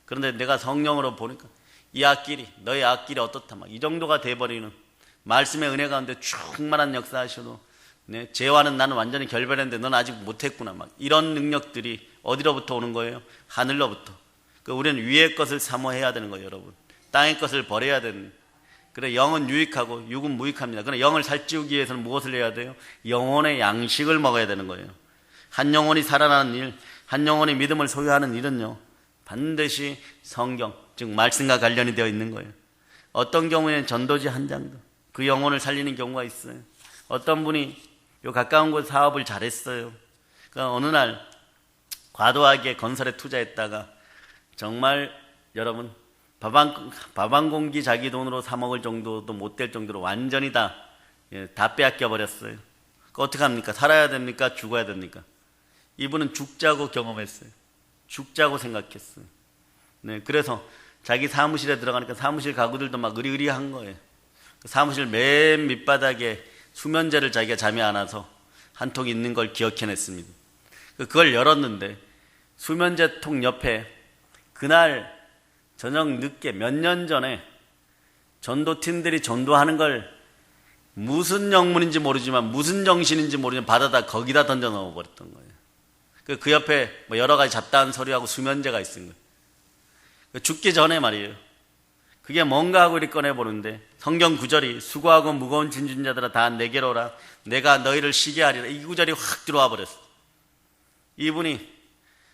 그런데 내가 성령으로 보니까 이 앞길이, 너의 앞길이 어떻다, 막 이 정도가 돼버리는 말씀의 은혜 가운데 충만한 역사하셔도, 네, 죄와는 나는 완전히 결별했는데 넌 아직 못했구나, 막 이런 능력들이 어디로부터 오는 거예요? 하늘로부터. 우리는 위의 것을 사모해야 되는 거예요. 여러분, 땅의 것을 버려야 되는. 그래, 영은 유익하고 육은 무익합니다. 그러나 영을 살찌우기 위해서는 무엇을 해야 돼요? 영혼의 양식을 먹어야 되는 거예요. 한 영혼이 살아나는 일, 한 영혼이 믿음을 소유하는 일은요, 반드시 성경, 즉 말씀과 관련이 되어 있는 거예요. 어떤 경우에는 전도지 한 장도 그 영혼을 살리는 경우가 있어요. 어떤 분이 요 가까운 곳 사업을 잘했어요. 그러니까 어느 날 과도하게 건설에 투자했다가 정말 여러분 밥 한 공기 자기 돈으로 사 먹을 정도도 못 될 정도로 완전히 다 빼앗겨 버렸어요. 어떻게 합니까? 살아야 됩니까? 죽어야 됩니까? 이분은 죽자고 경험했어요. 죽자고 생각했어요. 네, 그래서 자기 사무실에 들어가니까 사무실 가구들도 막 으리으리한 거예요. 사무실 맨 밑바닥에 수면제를 자기가 잠이 안 와서 한 통 있는 걸 기억해냈습니다. 그걸 열었는데 수면제 통 옆에 그날 저녁 늦게 몇 년 전에 전도팀들이 전도하는 걸 무슨 영문인지 모르지만 무슨 정신인지 모르지만 받아다 거기다 던져 넣어버렸던 거예요. 그 옆에 뭐 여러 가지 잡다한 소리하고 수면제가 있은 거예요. 죽기 전에 말이에요. 그게 뭔가 하고 이렇게 꺼내보는데 성경 구절이 수고하고 무거운 짐진 자들아 다 내게로 오라 내가 너희를 쉬게 하리라. 이 구절이 확 들어와 버렸어. 이분이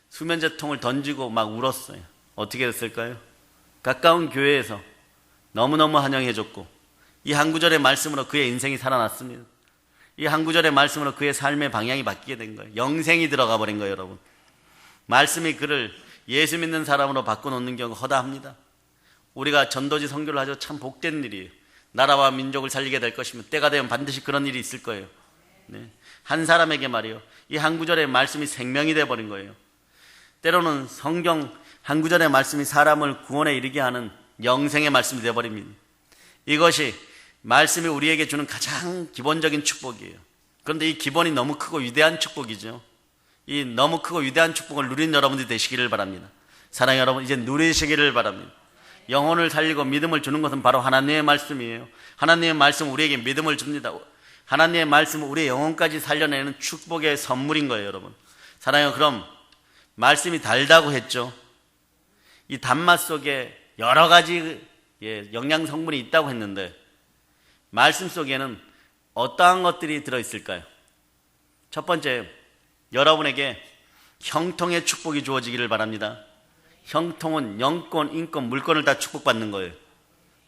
수면제 통을 던지고 막 울었어요. 어떻게 됐을까요? 가까운 교회에서 너무너무 환영해줬고 이 한 구절의 말씀으로 그의 인생이 살아났습니다. 이 한 구절의 말씀으로 그의 삶의 방향이 바뀌게 된 거예요. 영생이 들어가 버린 거예요, 여러분. 말씀이 그를 예수 믿는 사람으로 바꿔놓는 경우 허다합니다. 우리가 전도지 선교를 하죠. 참 복된 일이에요. 나라와 민족을 살리게 될 것이면 때가 되면 반드시 그런 일이 있을 거예요. 네. 한 사람에게 말이요. 이 한 구절의 말씀이 생명이 되어버린 거예요. 때로는 성경 한 구절의 말씀이 사람을 구원에 이르게 하는 영생의 말씀이 되어버립니다. 이것이 말씀이 우리에게 주는 가장 기본적인 축복이에요. 그런데 이 기본이 너무 크고 위대한 축복이죠. 이 너무 크고 위대한 축복을 누린 여러분들이 되시기를 바랍니다. 사랑하는 여러분, 이제 누리시기를 바랍니다. 영혼을 살리고 믿음을 주는 것은 바로 하나님의 말씀이에요. 하나님의 말씀은 우리에게 믿음을 줍니다. 하나님의 말씀은 우리의 영혼까지 살려내는 축복의 선물인 거예요, 여러분. 사랑해요. 그럼 말씀이 달다고 했죠. 이 단맛 속에 여러 가지 영양 성분이 있다고 했는데 말씀 속에는 어떠한 것들이 들어있을까요? 첫 번째, 여러분에게 형통의 축복이 주어지기를 바랍니다. 형통은 영권, 인권, 물권을 다 축복받는 거예요.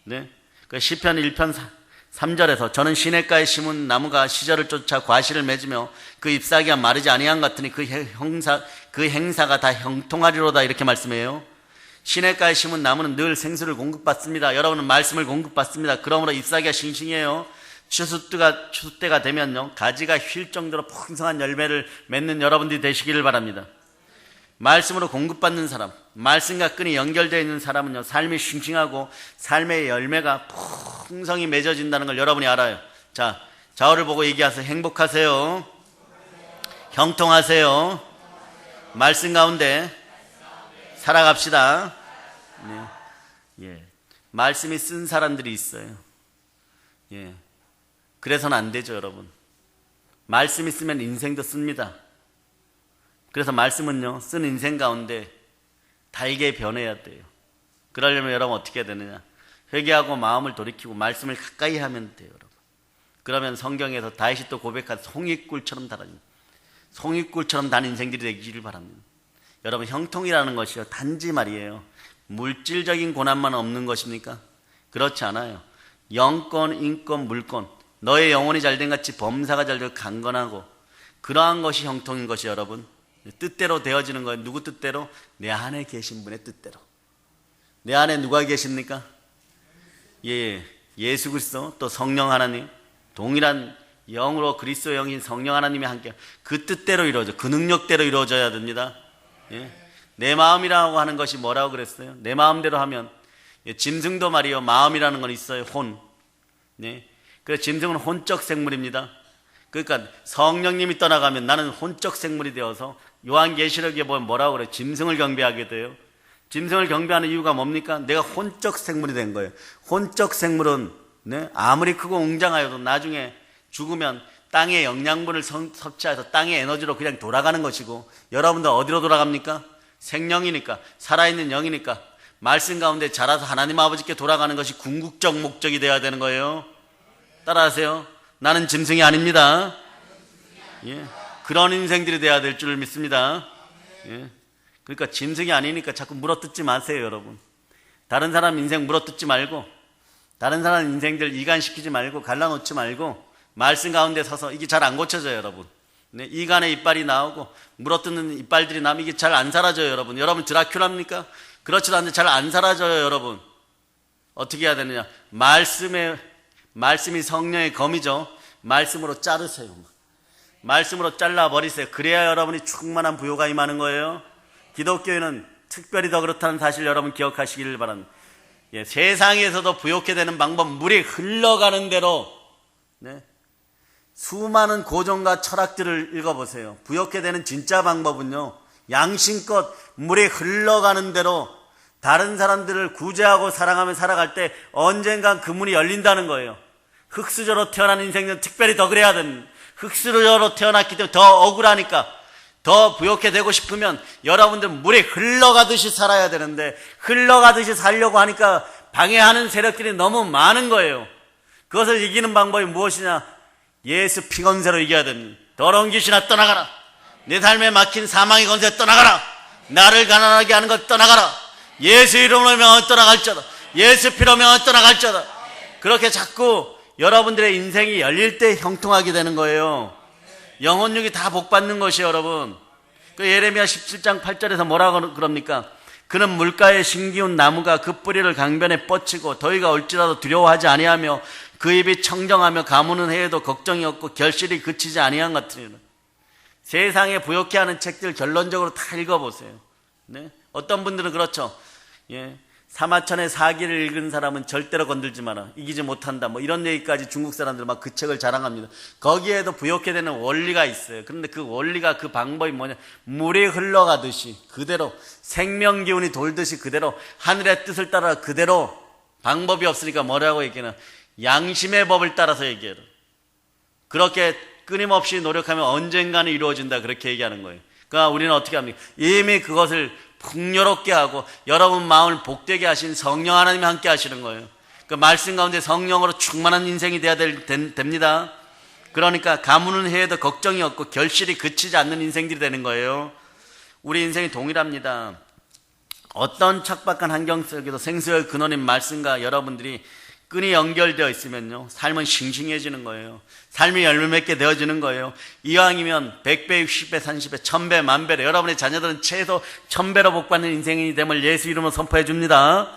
네? 그 시편 1편 3절에서 저는 시냇가에 심은 나무가 시절을 쫓아 과실을 맺으며 그 잎사귀가 마르지 아니한 것 같으니 그 행사가 다 형통하리로다 이렇게 말씀해요. 시냇가에 심은 나무는 늘 생수를 공급받습니다. 여러분은 말씀을 공급받습니다. 그러므로 잎사귀가 싱싱해요. 추수때가 되면요 가지가 휠 정도로 풍성한 열매를 맺는 여러분들이 되시기를 바랍니다. 말씀으로 공급받는 사람, 말씀과 끈이 연결되어 있는 사람은요 삶이 싱싱하고 삶의 열매가 풍성히 맺어진다는 걸 여러분이 알아요. 자, 저를 보고 얘기하세요. 행복하세요. 형통하세요. 말씀 가운데 살아갑시다. 네. 예. 말씀이 쓴 사람들이 있어요. 예. 그래서는 안 되죠, 여러분. 말씀이 쓰면 인생도 씁니다. 그래서 말씀은요, 쓴 인생 가운데 달게 변해야 돼요. 그러려면 여러분 어떻게 해야 되느냐? 회개하고 마음을 돌이키고 말씀을 가까이 하면 돼요, 여러분. 그러면 성경에서 다윗이 또 고백한 송이꿀처럼 달아집니다. 송이꿀처럼 단 인생들이 되기를 바랍니다. 여러분, 형통이라는 것이요 단지 말이에요 물질적인 고난만 없는 것입니까? 그렇지 않아요. 영권, 인권, 물권, 너의 영혼이 잘된 같이 범사가 잘되고 강건하고 그러한 것이 형통인 것이 여러분 뜻대로 되어지는 거예요. 누구 뜻대로? 내 안에 계신 분의 뜻대로. 내 안에 누가 계십니까? 예수 그리스도 또 성령 하나님 동일한 영으로 그리스도 영인 성령 하나님이 함께 그 뜻대로 이루어져 그 능력대로 이루어져야 됩니다. 예. 내 마음이라고 하는 것이 뭐라고 그랬어요? 내 마음대로 하면 짐승도 말이요 마음이라는 건 있어요. 혼. 네. 그래서 짐승은 혼적 생물입니다. 그러니까 성령님이 떠나가면 나는 혼적 생물이 되어서 요한계시록에 보면 뭐라고 그래요? 짐승을 경배하게 돼요. 짐승을 경배하는 이유가 뭡니까? 내가 혼적 생물이 된 거예요. 혼적 생물은 네? 아무리 크고 웅장하여도 나중에 죽으면 땅의 영양분을 섭취해서 땅의 에너지로 그냥 돌아가는 것이고 여러분들 어디로 돌아갑니까? 생명이니까 살아있는 영이니까 말씀 가운데 자라서 하나님 아버지께 돌아가는 것이 궁극적 목적이 되어야 되는 거예요. 따라하세요. 나는 짐승이 아닙니다. 예. 그런 인생들이 되어야 될 줄 믿습니다. 예. 그러니까 짐승이 아니니까 자꾸 물어뜯지 마세요, 여러분. 다른 사람 인생 물어뜯지 말고 다른 사람 인생들 이간시키지 말고 갈라놓지 말고 말씀 가운데 서서 이게 잘 안 고쳐져요, 여러분. 네, 이간에 이빨이 나오고 물어뜯는 이빨들이 나면 이게 잘 안 사라져요, 여러분. 여러분 드라큘라입니까? 그렇지도 않은데 잘 안 사라져요, 여러분. 어떻게 해야 되느냐? 말씀이 성령의 검이죠. 말씀으로 자르세요. 말씀으로 잘라버리세요. 그래야 여러분이 충만한 부요가 임하는 거예요. 기독교인은 특별히 더 그렇다는 사실 여러분 기억하시기를 바랍니다. 예, 세상에서도 부욕해 되는 방법, 물이 흘러가는 대로 네, 수많은 고전과 철학들을 읽어보세요. 부욕해 되는 진짜 방법은요, 양심껏 물이 흘러가는 대로 다른 사람들을 구제하고 사랑하며 살아갈 때 언젠간 그 문이 열린다는 거예요. 흙수저로 태어난 인생은 특별히 더 그래야 됩니다. 흙수저로 태어났기 때문에 더 억울하니까, 더 부욕해 되고 싶으면 여러분들 물에 흘러가듯이 살아야 되는데, 흘러가듯이 살려고 하니까 방해하는 세력들이 너무 많은 거예요. 그것을 이기는 방법이 무엇이냐? 예수 피 권세로 이겨야 됩니다. 더러운 귀신아 떠나가라. 내 삶에 막힌 사망의 권세 떠나가라. 나를 가난하게 하는 것 떠나가라. 예수 이름으로 명하여 떠나갈지어다. 예수 피로 명하여 떠나갈지어다. 그렇게 자꾸 여러분들의 인생이 열릴 때 형통하게 되는 거예요. 영혼육이 다 복받는 것이에요, 여러분. 그 예레미야 17장 8절에서 뭐라고 그럽니까? 그는 물가에 심기운 나무가 그 뿌리를 강변에 뻗치고 더위가 올지라도 두려워하지 아니하며 그 입이 청정하며 가무는 해에도 걱정이 없고 결실이 그치지 아니한 것 같으리라. 세상에 부욕해 하는 책들 결론적으로 다 읽어보세요. 네? 어떤 분들은 그렇죠. 예. 사마천의 사기를 읽은 사람은 절대로 건들지 마라. 이기지 못한다. 뭐 이런 얘기까지 중국 사람들 막 그 책을 자랑합니다. 거기에도 부욕해 되는 원리가 있어요. 그런데 그 원리가, 그 방법이 뭐냐? 물이 흘러가듯이 그대로, 생명 기운이 돌듯이 그대로, 하늘의 뜻을 따라 그대로, 방법이 없으니까 뭐라고 얘기하나? 양심의 법을 따라서 얘기해요. 그렇게 끊임없이 노력하면 언젠가는 이루어진다. 그렇게 얘기하는 거예요. 그러니까 우리는 어떻게 합니까? 이미 그것을 풍요롭게 하고 여러분 마음을 복되게 하신 성령 하나님이 함께 하시는 거예요. 그 말씀 가운데 성령으로 충만한 인생이 돼야 됩니다. 그러니까 가무는 해에도 걱정이 없고 결실이 그치지 않는 인생들이 되는 거예요. 우리 인생이 동일합니다. 어떤 척박한 환경 속에도 생수의 근원인 말씀과 여러분들이 끈이 연결되어 있으면요, 삶은 싱싱해지는 거예요. 삶이 열매 맺게 되어지는 거예요. 이왕이면 100배, 60배, 30배, 1000배, 만배로 여러분의 자녀들은 최소 1000배로 복받는 인생이 됨을 예수 이름으로 선포해 줍니다.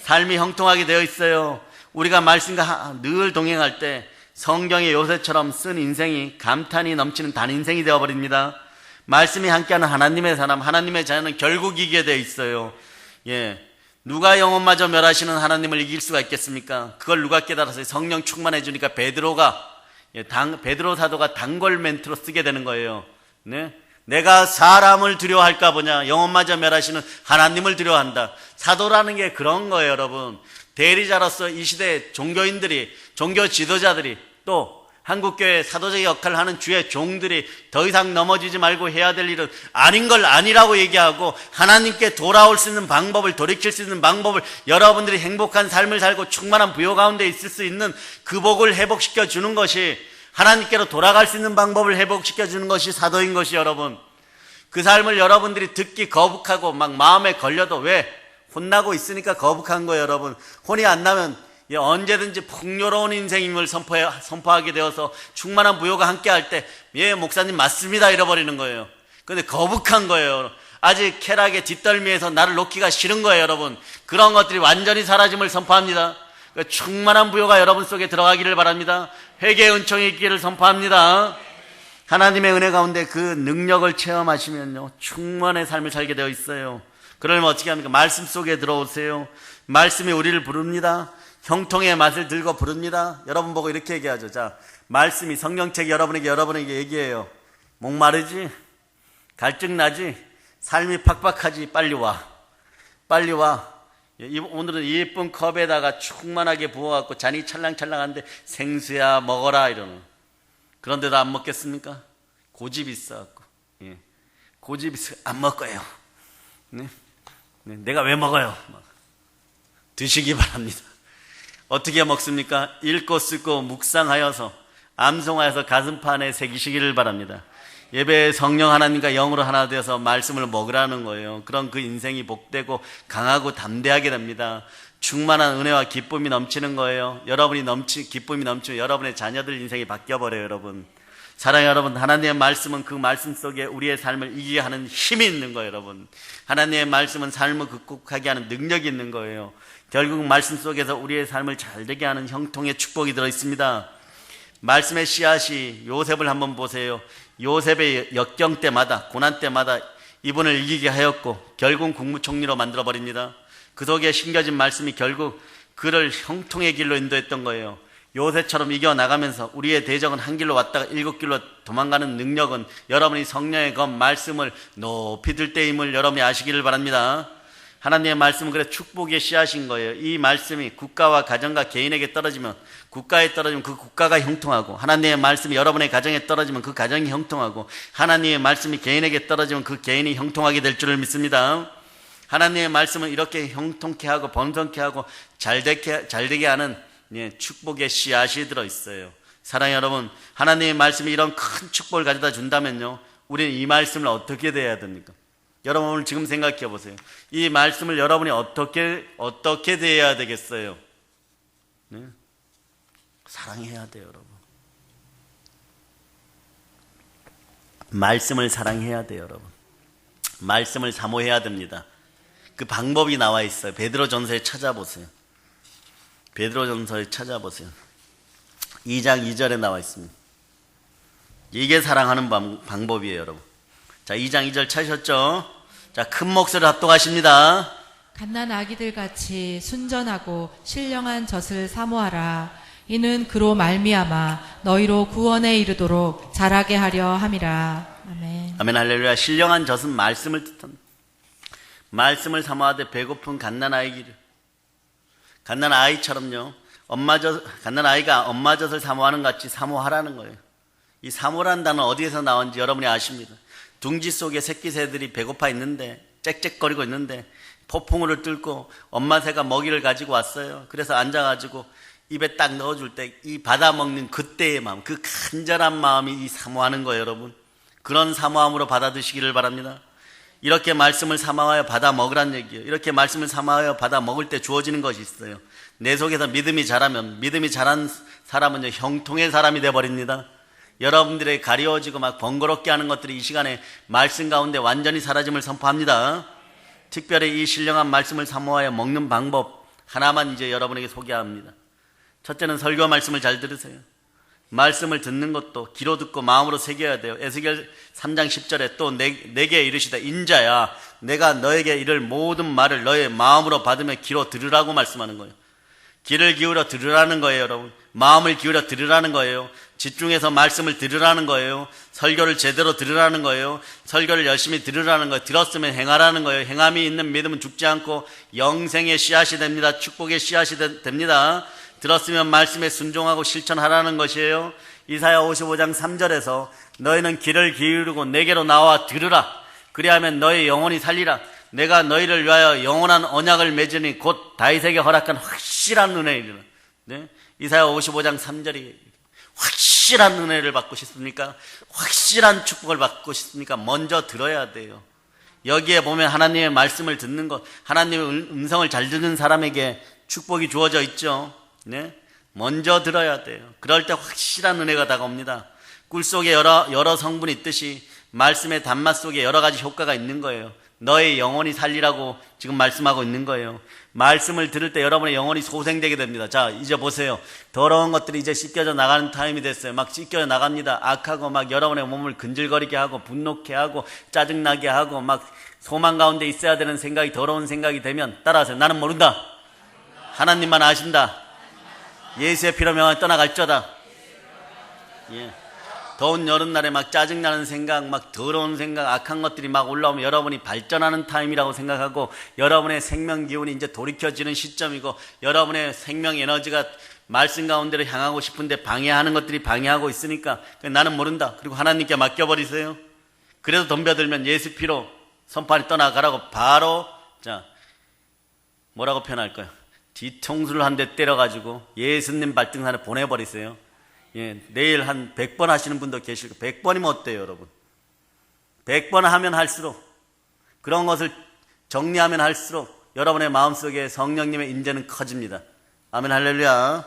삶이 형통하게 되어 있어요. 우리가 말씀과 늘 동행할 때 성경의 요새처럼 쓴 인생이 감탄이 넘치는 단인생이 되어버립니다. 말씀이 함께하는 하나님의 사람, 하나님의 자녀는 결국 이기게 되어 있어요. 예. 누가 영혼마저 멸하시는 하나님을 이길 수가 있겠습니까? 그걸 누가 깨달았어요? 성령 충만해 주니까 베드로 사도가 단골 멘트로 쓰게 되는 거예요. 네? 내가 사람을 두려워할까 보냐? 영혼마저 멸하시는 하나님을 두려워한다. 사도라는 게 그런 거예요, 여러분. 대리자로서 이 시대 종교인들이, 종교 지도자들이, 또 한국교회 사도적 역할을 하는 주의 종들이 더 이상 넘어지지 말고 해야 될 일은 아닌 걸 아니라고 얘기하고 하나님께 돌아올 수 있는 방법을, 돌이킬 수 있는 방법을, 여러분들이 행복한 삶을 살고 충만한 부요 가운데 있을 수 있는 그 복을 회복시켜 주는 것이, 하나님께로 돌아갈 수 있는 방법을 회복시켜 주는 것이 사도인 것이, 여러분. 그 삶을 여러분들이 듣기 거북하고 막 마음에 걸려도, 왜? 혼나고 있으니까 거북한 거예요, 여러분. 혼이 안 나면 언제든지 풍요로운 인생임을 선포하게 되어서 충만한 부요가 함께 할 때, 예, 목사님 맞습니다, 잃어버리는 거예요. 근데 거북한 거예요. 아직 쾌락의 뒷덜미에서 나를 놓기가 싫은 거예요, 여러분. 그런 것들이 완전히 사라짐을 선포합니다. 그러니까 충만한 부요가 여러분 속에 들어가기를 바랍니다. 회개의 은총이 있기를 선포합니다. 하나님의 은혜 가운데 그 능력을 체험하시면요, 충만의 삶을 살게 되어 있어요. 그러면 어떻게 합니까? 말씀 속에 들어오세요. 말씀이 우리를 부릅니다. 형통의 맛을 들고 부릅니다. 여러분 보고 이렇게 얘기하죠. 자, 말씀이, 성경책이 여러분에게 얘기해요. 목마르지? 갈증 나지? 삶이 팍팍하지? 빨리 와. 빨리 와. 오늘은 예쁜 컵에다가 충만하게 부어갖고 잔이 찰랑찰랑한데 생수야 먹어라 이러는. 그런데도 안 먹겠습니까? 고집이 있어갖고. 예. 고집이 있어 안 먹어요. 네? 네. 내가 왜 먹어요? 드시기 바랍니다. 어떻게 먹습니까? 읽고 쓰고 묵상하여서 암송하여서 가슴판에 새기시기를 바랍니다. 예배에 성령 하나님과 영으로 하나 되어서 말씀을 먹으라는 거예요. 그럼 그 인생이 복되고 강하고 담대하게 됩니다. 충만한 은혜와 기쁨이 넘치는 거예요. 기쁨이 넘치면 여러분의 자녀들 인생이 바뀌어버려요, 여러분. 사랑해요, 여러분. 하나님의 말씀은 그 말씀 속에 우리의 삶을 이기게 하는 힘이 있는 거예요, 여러분. 하나님의 말씀은 삶을 극복하게 하는 능력이 있는 거예요. 결국 말씀 속에서 우리의 삶을 잘되게 하는 형통의 축복이 들어있습니다. 말씀의 씨앗이, 요셉을 한번 보세요. 요셉의 역경 때마다, 고난 때마다 이분을 이기게 하였고 결국 국무총리로 만들어버립니다. 그 속에 심겨진 말씀이 결국 그를 형통의 길로 인도했던 거예요. 요셉처럼 이겨나가면서 우리의 대적은 한 길로 왔다가 7길로 도망가는 능력은 여러분이 성령의 검 말씀을 높이 들 때임을 여러분이 아시기를 바랍니다. 하나님의 말씀은 그래 축복의 씨앗인 거예요. 이 말씀이 국가와 가정과 개인에게 떨어지면, 국가에 떨어지면 그 국가가 형통하고, 하나님의 말씀이 여러분의 가정에 떨어지면 그 가정이 형통하고, 하나님의 말씀이 개인에게 떨어지면 그 개인이 형통하게 될 줄을 믿습니다. 하나님의 말씀은 이렇게 형통케 하고 번성케 하고 잘되게 하는 축복의 씨앗이 들어있어요. 사랑하는 여러분, 하나님의 말씀이 이런 큰 축복을 가져다 준다면요, 우리는 이 말씀을 어떻게 대해야 됩니까? 여러분 오늘 지금 생각해 보세요. 이 말씀을 여러분이 어떻게 대해야 되겠어요? 네? 사랑해야 돼요, 여러분. 말씀을 사랑해야 돼요, 여러분. 말씀을 사모해야 됩니다. 그 방법이 나와 있어요. 베드로전서에 찾아보세요. 베드로전서에 찾아보세요. 2장 2절에 나와 있습니다. 이게 사랑하는 방법이에요, 여러분. 자, 2장 2절 찾으셨죠? 자, 큰 목소리로 합독하십니다. 갓난 아기들 같이 순전하고 신령한 젖을 사모하라. 이는 그로 말미암아 너희로 구원에 이르도록 자라게 하려 함이라. 아멘. 아멘, 할렐루야. 신령한 젖은 말씀을 뜻합니다. 말씀을 사모하되 배고픈 갓난아이기를, 갓난아이처럼요, 갓난아이가 엄마 젖을 사모하는 것 같이 사모하라는 거예요. 이 사모라는 단어는 어디에서 나온지 여러분이 아십니다. 둥지 속에 새끼 새들이 배고파 있는데, 짹짹거리고 있는데 포풍우를 뚫고 엄마 새가 먹이를 가지고 왔어요. 그래서 앉아가지고 입에 딱 넣어줄 때 이 받아먹는 그때의 마음, 그 간절한 마음이 이 사모하는 거예요, 여러분. 그런 사모함으로 받아드시기를 바랍니다. 이렇게 말씀을 사모하여 받아 먹으란 얘기예요. 이렇게 말씀을 사모하여 받아 먹을 때 주어지는 것이 있어요. 내 속에서 믿음이 자라면, 믿음이 자란 사람은 형통의 사람이 되어버립니다. 여러분들에게 가려워지고 막 번거롭게 하는 것들이 이 시간에 말씀 가운데 완전히 사라짐을 선포합니다. 특별히 이 신령한 말씀을 사모하여 먹는 방법 하나만 이제 여러분에게 소개합니다. 첫째는 설교 말씀을 잘 들으세요. 말씀을 듣는 것도 귀로 듣고 마음으로 새겨야 돼요. 에스겔 3장 10절에 또 내게 이르시되 인자야 내가 너에게 이를 모든 말을 너의 마음으로 받으며 귀로 들으라고 말씀하는 거예요. 귀를 기울여 들으라는 거예요, 여러분. 마음을 기울여 들으라는 거예요. 집중해서 말씀을 들으라는 거예요. 설교를 제대로 들으라는 거예요. 설교를 열심히 들으라는 거예요. 들었으면 행하라는 거예요. 행함이 있는 믿음은 죽지 않고 영생의 씨앗이 됩니다. 축복의 씨앗이 됩니다. 들었으면 말씀에 순종하고 실천하라는 것이에요. 이사야 55장 3절에서 너희는 귀를 기울이고 내게로 나와 들으라. 그리하면 너희 영혼이 살리라. 내가 너희를 위하여 영원한 언약을 맺으니 곧 다윗에게 허락한 확실한 은혜이라. 네? 이사야 55장 3절이 확실한 은혜를 받고 싶습니까? 확실한 축복을 받고 싶습니까? 먼저 들어야 돼요. 여기에 보면 하나님의 말씀을 듣는 것, 하나님의 음성을 잘 듣는 사람에게 축복이 주어져 있죠. 네? 먼저 들어야 돼요. 그럴 때 확실한 은혜가 다가옵니다. 꿀 속에 여러 성분이 있듯이 말씀의 단맛 속에 여러 가지 효과가 있는 거예요. 너의 영혼이 살리라고 지금 말씀하고 있는 거예요. 말씀을 들을 때 여러분의 영혼이 소생되게 됩니다. 자, 이제 보세요. 더러운 것들이 이제 씻겨져 나가는 타임이 됐어요. 막 씻겨져 나갑니다. 악하고 막 여러분의 몸을 근질거리게 하고 분노케 하고 짜증나게 하고 막 소망 가운데 있어야 되는 생각이 더러운 생각이 되면 따라하세요. 나는 모른다. 하나님만 아신다. 예수의 피로 명하여 떠나갈쩌다. 예. 더운 여름날에 막 짜증나는 생각, 막 더러운 생각, 악한 것들이 막 올라오면 여러분이 발전하는 타임이라고 생각하고 여러분의 생명 기운이 이제 돌이켜지는 시점이고 여러분의 생명 에너지가 말씀 가운데로 향하고 싶은데 방해하는 것들이 방해하고 있으니까 나는 모른다. 그리고 하나님께 맡겨버리세요. 그래도 덤벼들면 예수 피로 선판이 떠나가라고 바로 자 뭐라고 표현할까요? 뒤통수를 한 대 때려가지고 예수님 발등산에 보내버리세요. 예, 내일 한 100번 하시는 분도 계시고 100번이면 어때요, 여러분? 100번 하면 할수록 그런 것을 정리하면 할수록 여러분의 마음속에 성령님의 인재는 커집니다. 아멘, 할렐루야.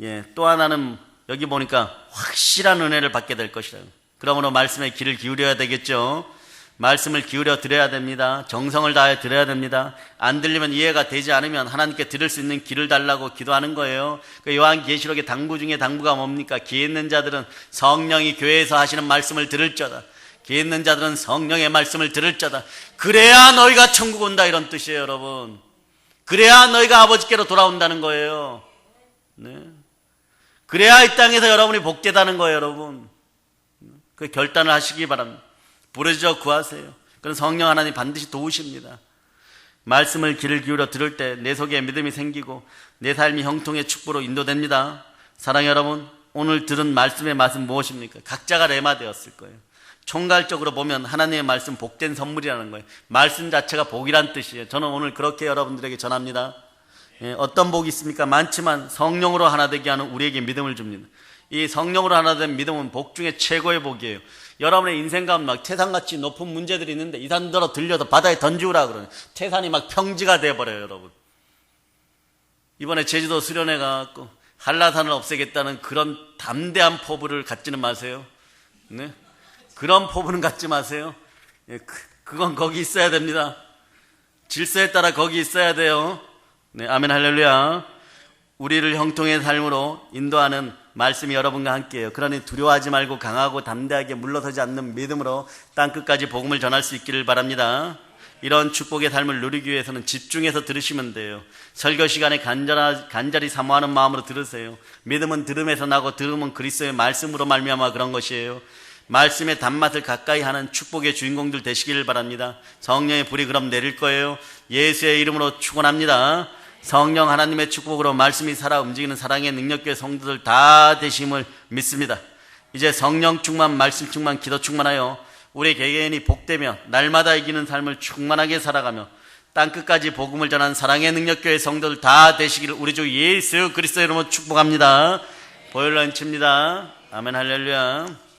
예, 또 하나는 여기 보니까 확실한 은혜를 받게 될 것이라. 그러므로 말씀에 귀를 기울여야 되겠죠. 말씀을 기울여 드려야 됩니다. 정성을 다해 드려야 됩니다. 안 들리면 이해가 되지 않으면 하나님께 들을 수 있는 귀를 달라고 기도하는 거예요. 그 요한계시록의 당부 중에 당부가 뭡니까? 귀 있는 자들은 성령이 교회에서 하시는 말씀을 들을 자다. 귀 있는 자들은 성령의 말씀을 들을 자다. 그래야 너희가 천국 온다 이런 뜻이에요, 여러분. 그래야 너희가 아버지께로 돌아온다는 거예요. 네. 그래야 이 땅에서 여러분이 복되다는 거예요, 여러분. 그 결단을 하시기 바랍니다. 부르짖어 구하세요. 그런 성령 하나님 반드시 도우십니다. 말씀을 귀를 기울여 들을 때 내 속에 믿음이 생기고 내 삶이 형통의 축복으로 인도됩니다. 사랑하는 여러분, 오늘 들은 말씀의 맛은 무엇입니까? 각자가 레마되었을 거예요. 총괄적으로 보면 하나님의 말씀 복된 선물이라는 거예요. 말씀 자체가 복이란 뜻이에요. 저는 오늘 그렇게 여러분들에게 전합니다. 어떤 복이 있습니까? 많지만 성령으로 하나 되게 하는 우리에게 믿음을 줍니다. 이 성령으로 하나 된 믿음은 복 중에 최고의 복이에요. 여러분의 인생 가운데 막 태산같이 높은 문제들이 있는데 이 산들어 들려서 바다에 던지우라 그러네. 태산이 막 평지가 돼버려요, 여러분. 이번에 제주도 수련회 가갖고 한라산을 없애겠다는 그런 담대한 포부를 갖지는 마세요. 네? 그런 포부는 갖지 마세요. 그건 거기 있어야 됩니다. 질서에 따라 거기 있어야 돼요. 네, 아멘 할렐루야. 우리를 형통의 삶으로 인도하는 말씀이 여러분과 함께해요. 그러니 두려워하지 말고 강하고 담대하게 물러서지 않는 믿음으로 땅끝까지 복음을 전할 수 있기를 바랍니다. 이런 축복의 삶을 누리기 위해서는 집중해서 들으시면 돼요. 설교 시간에 간절히 사모하는 마음으로 들으세요. 믿음은 들음에서 나고 들음은 그리스도의 말씀으로 말미암아 그런 것이에요. 말씀의 단맛을 가까이 하는 축복의 주인공들 되시기를 바랍니다. 성령의 불이 그럼 내릴 거예요. 예수의 이름으로 축원합니다. 성령 하나님의 축복으로 말씀이 살아 움직이는 사랑의 능력교회 성도들 다 되심을 믿습니다. 이제 성령 충만, 말씀 충만, 기도 충만하여 우리 개개인이 복되며 날마다 이기는 삶을 충만하게 살아가며 땅끝까지 복음을 전한 사랑의 능력교회 성도들 다 되시기를 우리 주 예수 그리스도 이름으로 축복합니다. 보혈로 칩니다. 아멘 할렐루야.